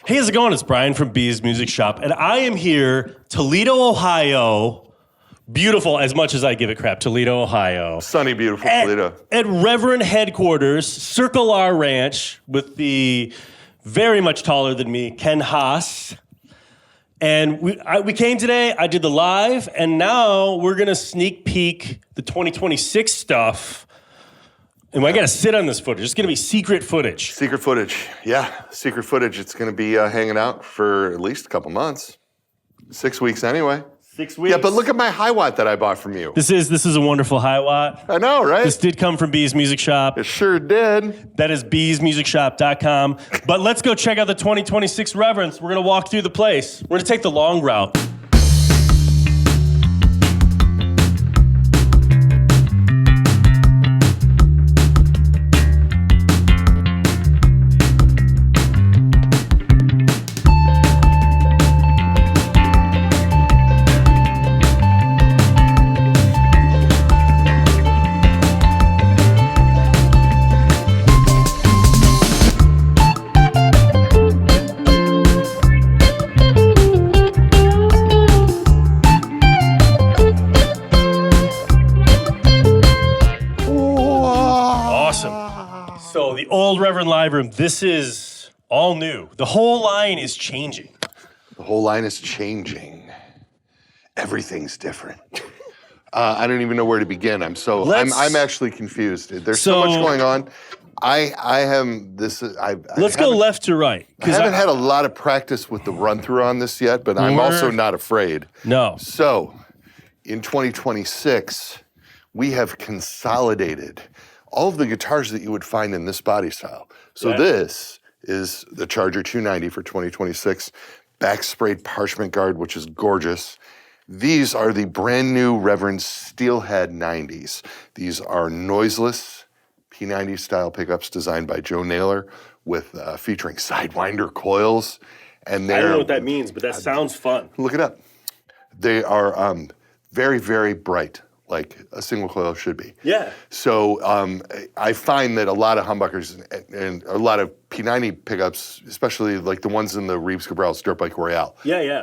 Hey, how's it going? It's Brian from Bees Music Shop, and I am here, Toledo, Ohio. Beautiful, as much as I give it crap. Toledo, Ohio. Sunny, beautiful Toledo. At Reverend headquarters, Circle R Ranch, with the very much taller than me, Ken Haas. And we came today, I did the live, and now we're going to sneak peek the 2026 stuff. And I got to sit on this footage. It's going to be secret footage. Secret footage, yeah. Secret footage. It's going to be hanging out for at least a couple months. 6 weeks anyway. 6 weeks. Yeah, but look at my high watt that I bought from you. This is a wonderful high watt. I know, right? This did come from Bees Music Shop. It sure did. That is beesmusicshop.com. But let's go check out the 2026 Reverends. We're going to walk through the place. We're going to take the long route. So the old Reverend Live Room, this is all new. The whole line is changing. The whole line is changing. Everything's different. I don't even know where to begin. I'm actually confused. There's so much going on. Let's go left to right. I haven't had a lot of practice with the run through on this yet, but I'm also not afraid. No. So in 2026, we have consolidated all of the guitars that you would find in this body style. So this is the Charger 290 for 2026, back-sprayed parchment guard, which is gorgeous. These are the brand new Reverend Steelhead 90s. These are noiseless P90 style pickups designed by Joe Naylor with featuring Sidewinder coils. And I don't know what that means, but that sounds fun. Look it up. They are very, very bright, like a single coil should be. Yeah. So I find that a lot of humbuckers and a lot of P90 pickups, especially like the ones in the Reeves Cabral's Dirt Bike Royale,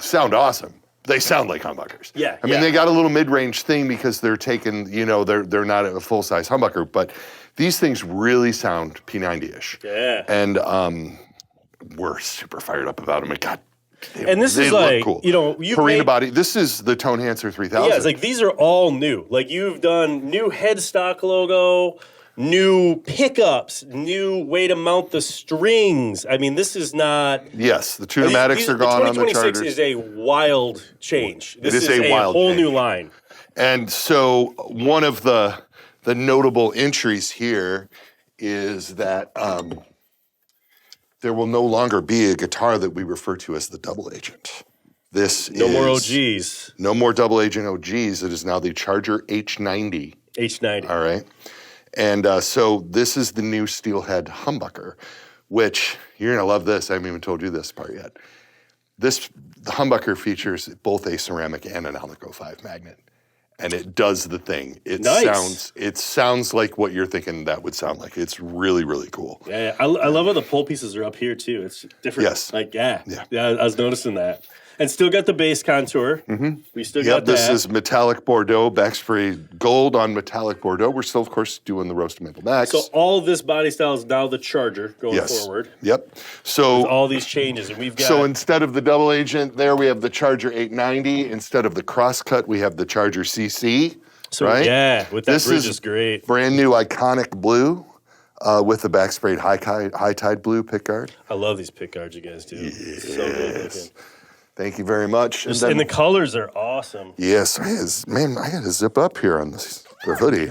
sound awesome. They sound like humbuckers. Yeah. I mean, they got a little mid-range thing because they're taking, they're not a full-size humbucker, but these things really sound P90-ish. Yeah. And we're super fired up about them. And God, this is like, cool. Purina body. This is the Tone Hanser 3000. Yeah, it's like these are all new. Like you've done new headstock logo, new pickups, new way to mount the strings. I mean, this is not. Yes, the pneumatics are gone on the Chargers. 2026 is a wild change. This is a wild whole change. new line. And so one of the notable entries here is that there will no longer be a guitar that we refer to as the double agent. No more OGs. No more double agent OGs. It is now the Charger H90. H90. All right. And so this is the new Steelhead humbucker, which you're going to love this. I haven't even told you this part yet. The humbucker features both a ceramic and an Alnico 5 magnet. And it does the thing. It sounds like what you're thinking that would sound like. It's really, really cool. Yeah. I love how the pole pieces are up here too. It's different. Yes. Yeah, I was noticing that. And still got the bass contour. Mm-hmm. We still got that. This is metallic Bordeaux, backspray gold on metallic Bordeaux. We're still, of course, doing the roasted maple backs. So all of this body style is now the Charger going forward. Yep. So with all these changes, and we've got. So instead of the double agent, there we have the Charger 890. Instead of the crosscut, we have the Charger CC. So right? Yeah, with that bridge is great. Brand new iconic blue. With the backsprayed high tide blue pickguard. I love these pickguards you guys do. Yes. So good looking. Thank you very much. And the colors are awesome. Yes, man, I got to zip up here on the hoodie.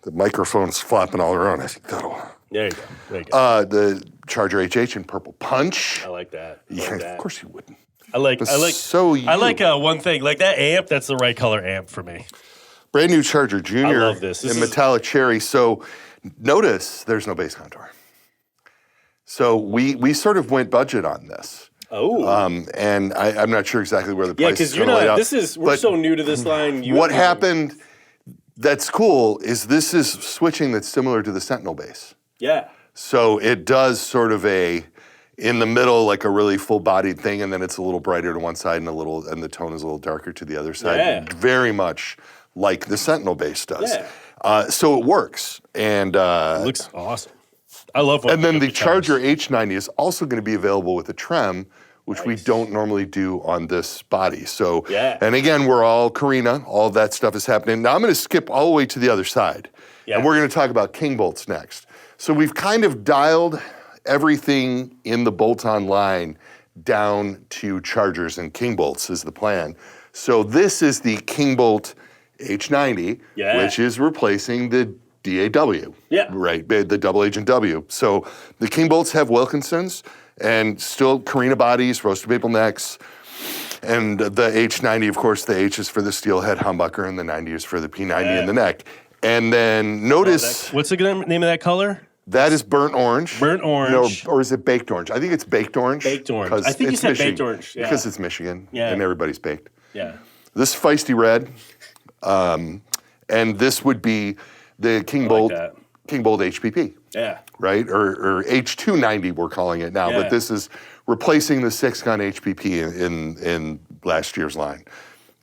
The microphone's flopping all around. I think that'll. There you go. The Charger HH in purple punch. I like that. Of course you wouldn't. I like one thing. Like that amp, that's the right color amp for me. Brand new Charger Junior. I love this. In metallic cherry. So notice there's no bass contour. So we sort of went budget on this. Oh. And I'm not sure exactly where the price is going to lay out. We're so new to this line. What happened that's cool is this is switching that's similar to the Sentinel bass. Yeah. So it does sort of In the middle, like a really full-bodied thing, and then it's a little brighter to one side and the tone is a little darker to the other side. Yeah. Very much like the Sentinel bass does. Yeah. So it works. And It looks awesome. I love what. and then the Charger H90 is also going to be available with a trem, which we don't normally do on this body. So, and again, we're all Carina. All of that stuff is happening. Now I'm going to skip all the way to the other side, and we're going to talk about Kingbolts next. So we've kind of dialed everything in the bolt-on line down to Chargers and Kingbolts is the plan. So this is the Kingbolt H90, which is replacing the DAW, right? The double agent W. So the Kingbolts have Wilkinsons and still Carina bodies, roasted maple necks, and the H90, of course, the H is for the Steelhead humbucker and the 90 is for the P90 in the neck. And then notice... what's the name of that color? That is burnt orange. Burnt orange. No, or is it baked orange? I think it's baked orange. Baked orange. I think you said baked orange. Yeah. Because it's Michigan and everybody's baked. Yeah. This feisty red, and this would be the Kingbolt HPP. Yeah. Right? Or H290 we're calling it now, but this is replacing the 6-gun HPP in last year's line.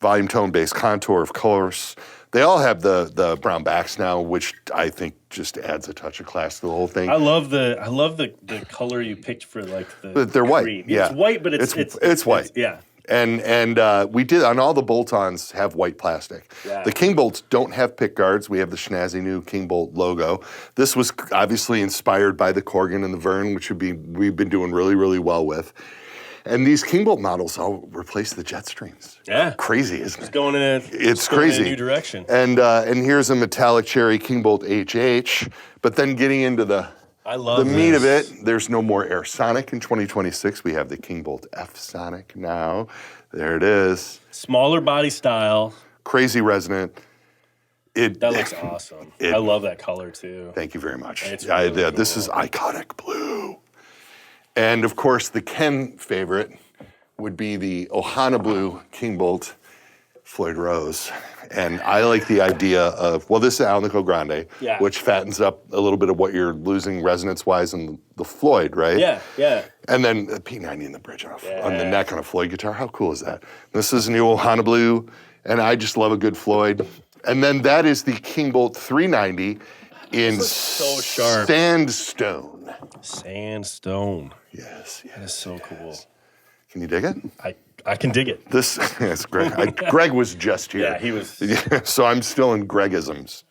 Volume, tone, bass, contour, of course. They all have the brown backs now, which I think just adds a touch of class to the whole thing. I love the color you picked for like the. But they're white. Cream. Yeah, it's white, but it's white. Yeah. And we did on all the bolt-ons have white plastic. Yeah. The Kingbolts don't have pick guards. We have the snazzy new Kingbolt logo. This was obviously inspired by the Corgan and the Vern, which we've been doing really, really well with. And these Kingbolt models all replace the Jetstreams. Yeah. Crazy, isn't it? It's crazy. In a new direction. And here's a metallic cherry Kingbolt HH. But then getting into the meat of it, there's no more Air Sonic in 2026. We have the Kingbolt F Sonic now. There it is. Smaller body style. Crazy resonant. That looks awesome. I love that color too. Thank you very much. It's really cool. This is iconic blue. And of course, the Ken favorite would be the Ohana Blue Kingbolt Floyd Rose. And I like the idea of, this is Alnico Grande, which fattens up a little bit of what you're losing resonance-wise in the Floyd, right? Yeah, yeah. And then the P90 in the bridge on the neck on a Floyd guitar. How cool is that? This is new Ohana Blue, and I just love a good Floyd. And then that is the Kingbolt 390 in so sharp. sandstone. Sandstone. Yes. That is so cool. Can you dig it? I can dig it. This is Greg. Greg was just here. Yeah, he was. So I'm still in Gregisms,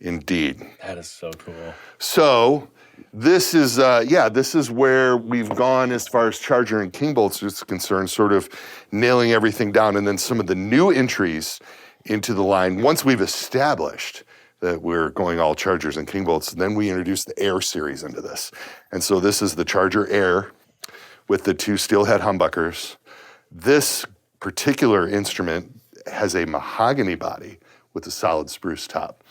indeed. That is so cool. So this is this is where we've gone as far as Charger and Kingbolts is concerned, sort of nailing everything down, and then some of the new entries into the line. Once we've established that we're going all Chargers and Kingbolts, then we introduce the Air series into this. And so this is the Charger Air with the 2 Steelhead humbuckers. This particular instrument has a mahogany body with a solid spruce top.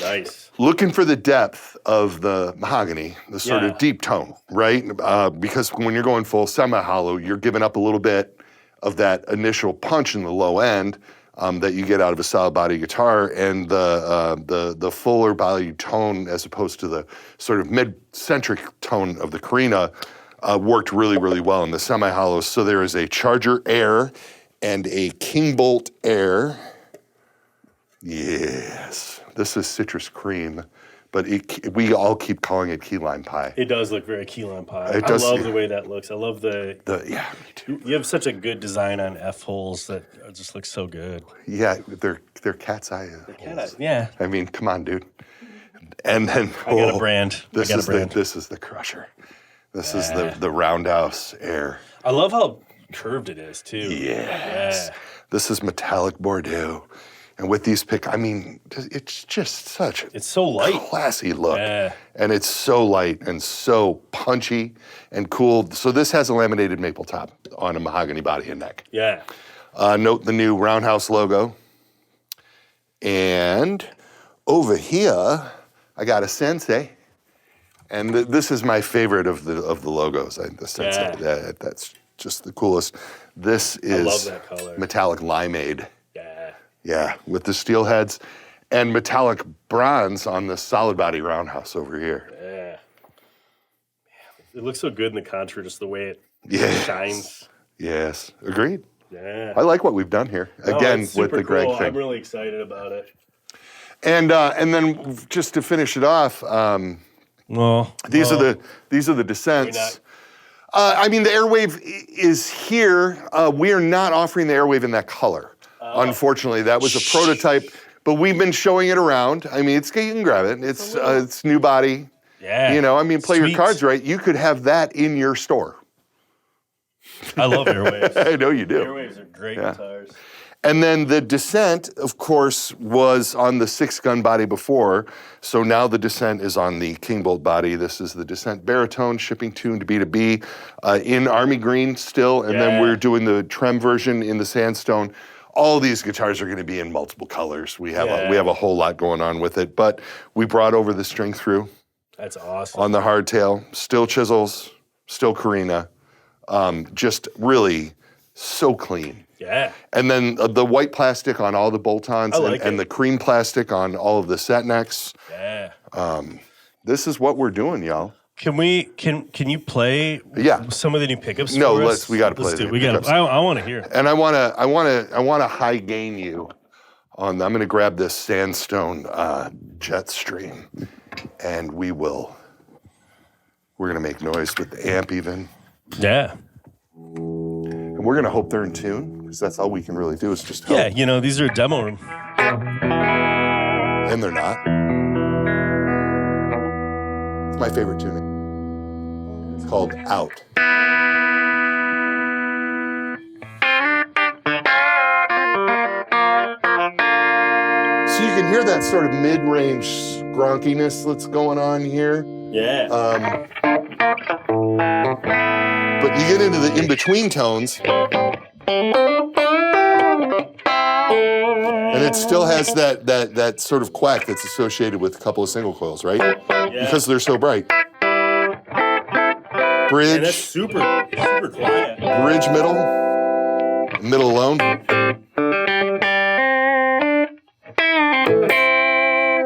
Nice. Looking for the depth of the mahogany, the sort of deep tone, right? Because when you're going full semi-hollow, you're giving up a little bit of that initial punch in the low end that you get out of a solid body guitar, and the fuller body tone as opposed to the sort of mid-centric tone of the Carina worked really, really well in the semi-hollows. So there is a Charger Air and a Kingbolt Air. Yes, this is citrus cream, but we all keep calling it key lime pie. It does look very key lime pie. I love the way that looks. I love me too. You have such a good design on F holes that just looks so good. Yeah, they're cat's eye holes. Yeah. I mean, come on, dude. And then I got a brand. This is the Crusher. This is the Roundhouse Air. I love how curved it is too. Yes. Yeah. This is metallic Bordeaux. And with these it's just such it's so light, classy look. Yeah. And it's so light and so punchy and cool. So this has a laminated maple top on a mahogany body and neck. Yeah. Note the new Roundhouse logo. And over here, I got a Sensei. And this is my favorite of the logos. The Sensei. Yeah. That's just the coolest. This is I love that color. Metallic limeade. Yeah. Yeah, with the Steelheads and metallic bronze on the solid body Roundhouse over here. Yeah. It looks so good in the Contra, just the way it shines. Yes, agreed. Yeah. I like what we've done here. Again, it's with the Greg cool. thing. I'm really excited about it. And then just to finish it off, these are the descents. I mean, the Airwave is here. We are not offering the Airwave in that color. Unfortunately, that was a prototype, but we've been showing it around. I mean, you can grab it. It's new body. Yeah. You know, I mean, play your cards right. You could have that in your store. I love Airwaves. I know you do. Airwaves are great guitars. And then the Descent, of course, was on the 6-gun body before. So now the Descent is on the Kingbolt body. This is the Descent baritone, shipping tuned B2B in Army Green still. And then we're doing the Trem version in the Sandstone. All these guitars are going to be in multiple colors. We have a whole lot going on with it. But we brought over the string through. That's awesome. On the hardtail, still chisels, still Carina. Just really so clean. Yeah. And then the white plastic on all the bolt-ons and the cream plastic on all of the set necks. Yeah. This is what we're doing, y'all. Can you play some of the new pickups No, for us? we got to play Let's the do. new pickups. I want to hear it. And I want to high gain you on. I'm going to grab this Sandstone jet stream, and we're going to make noise with the amp even. Yeah. And we're going to hope they're in tune, because that's all we can really do is just hope. Yeah, these are a demo room. And they're not. It's my favorite tuning. It's called Out. So you can hear that sort of mid-range gronkiness that's going on here. Yeah. But you get into the in-between tones, and it still has that sort of quack that's associated with a couple of single coils, right? Yeah. Because they're so bright. Bridge. And that's super quiet. Bridge middle alone.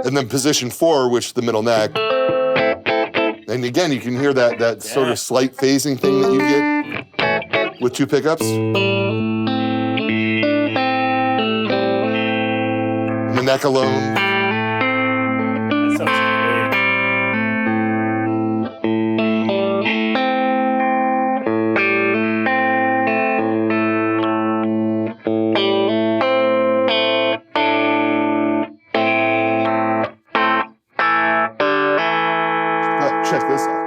And then position 4, which the middle neck. And again, you can hear that sort of slight phasing thing that you get with 2 pickups. And the neck alone. That sounds great. Check this out.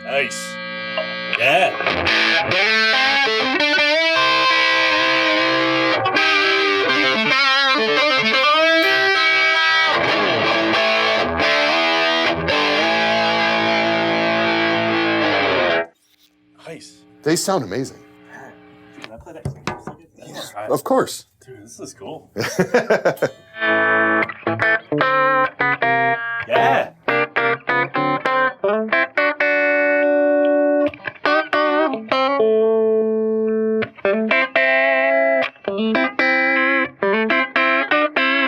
Nice. Yeah. Nice. They sound amazing. Can I play that? Yeah. Of course. Dude, this is cool. Yeah.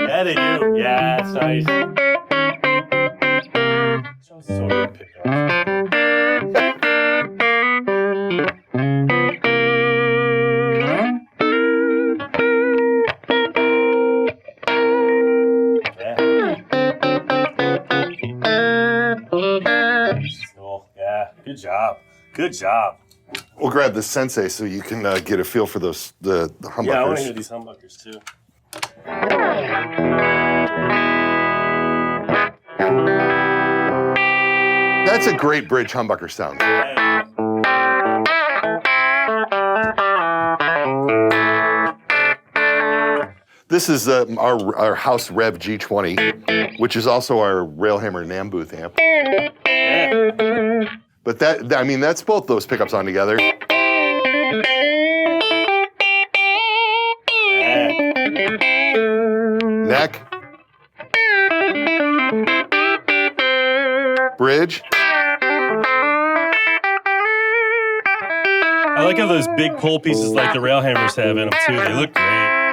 Yeah, they do. Yeah, it's nice. So good pickup. Good job. Good job. We'll grab the Sensei so you can get a feel for the humbuckers. Yeah, I want to hear these humbuckers too. That's a great bridge humbucker sound. This is our Haas Rev G20, which is also our Railhammer NAMM booth amp. Yeah. But that's both those pickups on together. Neck. Bridge. I like how those big pull pieces like the Railhammers have in them too. They look great.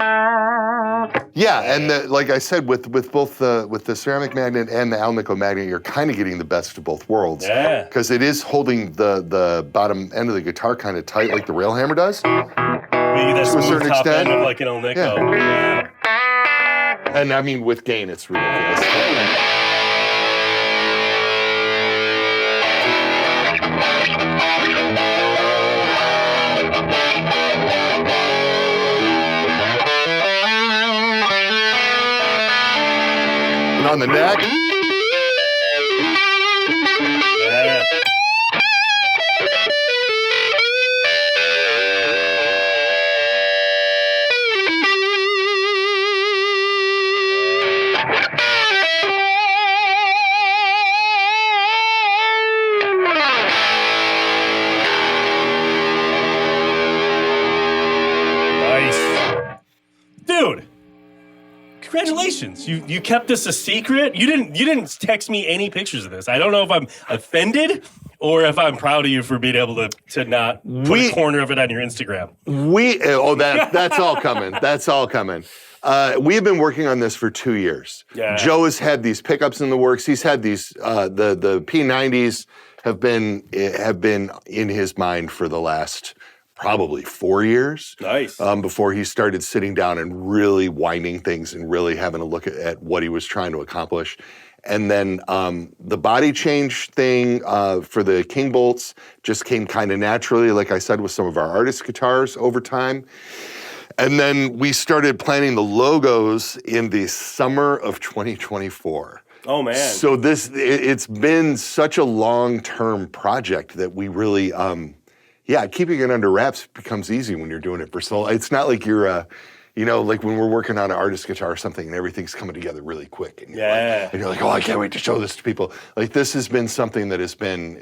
Yeah, and like I said, with both the ceramic magnet and the Alnico magnet, you're kind of getting the best of both worlds. Yeah. Because it is holding the bottom end of the guitar kind of tight, like the rail hammer does. We get that To a smooth certain top extent. end of like an Alnico. Yeah. And I mean, with gain, it's ridiculous. And on the neck. Yeah. Nice. Dude. Congratulations! You kept this a secret. You didn't text me any pictures of this. I don't know if I'm offended or if I'm proud of you for being able to not put a corner of it on your Instagram. That's all coming. That's all coming. We've been working on this for 2 years. Yeah. Joe has had these pickups in the works. He's had these the P90s have been in his mind for the last probably 4 years. Nice. Before he started sitting down and really winding things and really having a look at what he was trying to accomplish. And then the body change thing for the Kingbolts just came kind of naturally, like I said, with some of our artist guitars over time. And then we started planning the logos in the summer of 2024. Oh man. So it's been such a long-term project that we really, keeping it under wraps becomes easy when you're doing it for so long. It's not like you're, like when we're working on an artist guitar or something and everything's coming together really quick. And you're like, oh, I can't wait to show this to people. Like this has been something that has been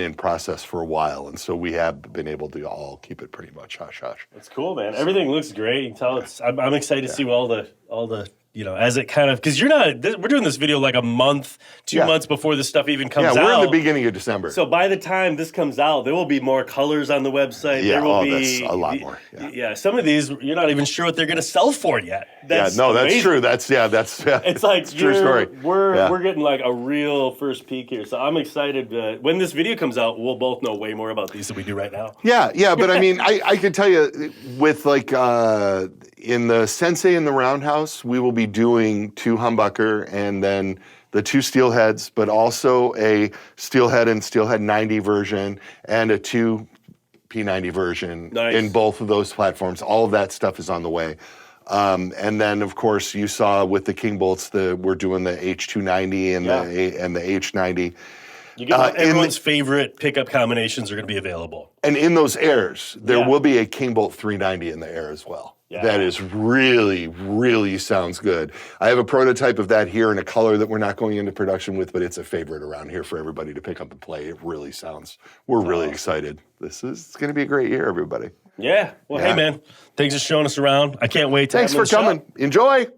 in process for a while. And so we have been able to all keep it pretty much hush-hush. That's cool, man. Everything looks great. You can tell I'm excited to see all the as it kind of, because we're doing this video like a month, 2 months before this stuff even comes out. Yeah, we're in the beginning of December. So by the time this comes out, there will be more colors on the website. Yeah, there will be that's a lot more. Yeah, some of these, you're not even sure what they're going to sell for yet. That's true. That's it's like true story. We're getting like a real first peek here. So I'm excited. When this video comes out, we'll both know way more about these than we do right now. Yeah, but I mean, I could tell you with like in the Sensei and the Roundhouse, we will be doing 2 humbucker and then the 2 Steelheads, but also a Steelhead and Steelhead 90 version and a 2 P90 version in both of those platforms. All of that stuff is on the way. And then, of course, you saw with the Kingbolts, we're doing the H290 and the H90. You get everyone's favorite pickup combinations are going to be available. And in those airs, there will be a Kingbolt 390 in the air as well. Yeah. That is really, really sounds good. I have a prototype of that here in a color that we're not going into production with, but it's a favorite around here for everybody to pick up and play. It really sounds, we're really excited. It's going to be a great year, everybody. Yeah. Well, hey, man, thanks for showing us around. I can't wait to Thanks for coming. Enjoy.